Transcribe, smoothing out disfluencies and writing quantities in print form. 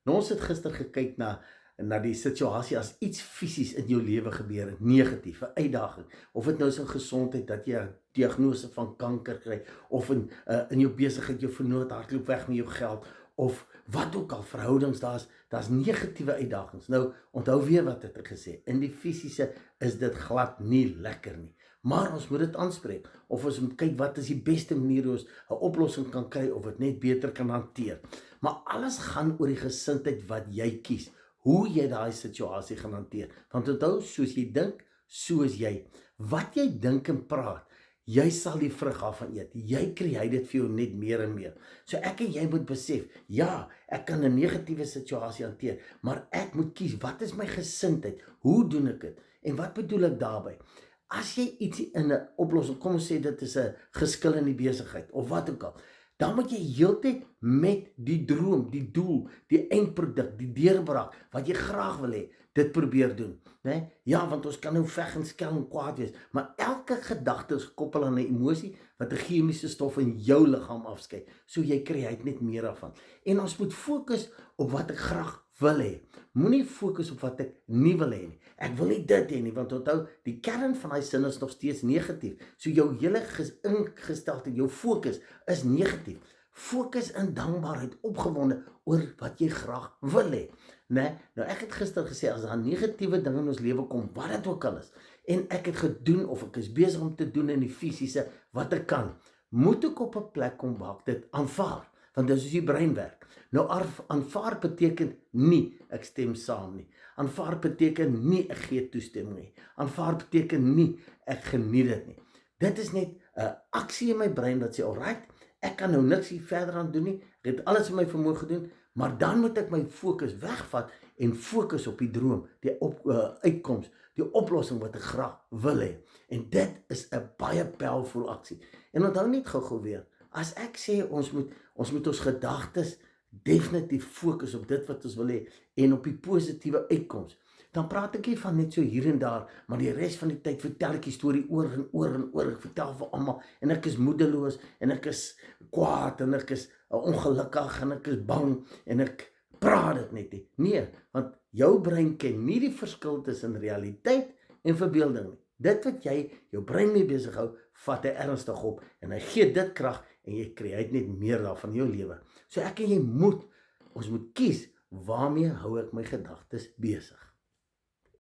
Nou, ons het gister gekyk na die situasie as iets fisies in jou lewe gebeur, negatief, 'n uitdaging, of dit nou is in gesondheid dat jy 'n diagnose van kanker kry, of in jou besigheid, jou vernoot hardloop weg met jou geld, of wat ook al, verhoudings, daar's negatiewe uitdagings. Nou, onthou weer wat het ek gesê, in die fisiese is dit glad nie lekker nie. Maar ons moet dit aanspreek, of ons moet kyk wat is die beste manier hoe ons 'n oplossing kan kry, of dit net beter kan hanteer. Maar alles gaan oor die gesindheid wat jy kies, hoe jy daai situasie gaan hanteer. Want onthou, soos jy dink, so is jy. Wat jy dink en praat, jy sal die vrug daarvan eet. Jy create dit vir jou net meer en meer. So ek en jy moet besef, ja, ek kan 'n negatiewe situasie hanteer, maar ek moet kies, wat is my gesindheid? Hoe doen ek dit? En wat bedoel ek daarby? As jy iets in 'n oplossing, kom ons sê dit is 'n geskil in die besigheid, of wat ook al, dan moet jy heeltyd met die droom, die doel, die eindproduk, die deurbraak, wat jy graag wil hê, dit probeer doen, né? Ja, want ons kan nou veg en skel en kwaad wees, maar elke gedagte is gekoppel aan 'n emosie wat 'n chemiese stof in jou liggaam afskei. So jy create net meer daarvan. En ons moet fokus op wat ek graag wil hê. Moenie fokus op wat ek nie wil hê nie. Ek wil nie dit hê nie, want onthou, die kern van daai sin is nog steeds negatief. So jou hele ingesteldheid, jou fokus is negatief. Fokus in dankbaarheid, opgewonde oor wat jy graag wil hê, né? Nou ek het gister gesê, as daar negatiewe dinge in ons lewe kom, wat dit ook al is, en ek het gedoen of ek is besig om te doen in die fisiese wat ek kan, moet ek op 'n plek kom waar ek dit aanvaar, want dis hoe die brein werk. Nou aanvaar beteken nie ek stem saam nie. Aanvaar beteken nie ek gee toestemming nie. Aanvaar beteken nie ek geniet dit nie. Dit is net 'n aksie in my brein wat sê, alright, ek kan nou niks hier verder aan doen nie. Ek het alles in my vermoë gedoen, maar dan moet ek my fokus wegvat en fokus op die droom, die uitkoms, die oplossing wat ek graag wil hê. En dit is 'n baie powerful aksie. En onthou net gou-gou weer, as ek sê ons moet ons gedagtes definitief fokus op dit wat ons wil hê en op die positiewe uitkoms, dan praat ek nie van net so hier en daar, maar die res van die tyd vertel ek die storie oor en oor en oor. Ek vertel vir almal en ek is moedeloos en ek is kwaad en ek is ongelukkig en ek is bang en ek praat dit net nie. Nee, want jou brein ken nie die verskil tussen realiteit en verbeelding nie. Dit wat jy jou brein mee besig hou, vat hy ernstig op en hy gee dit krag en jy create net meer daarvan in jou lewe. So ek en jy ons moet kies, waarmee hou ek my gedagtes besig?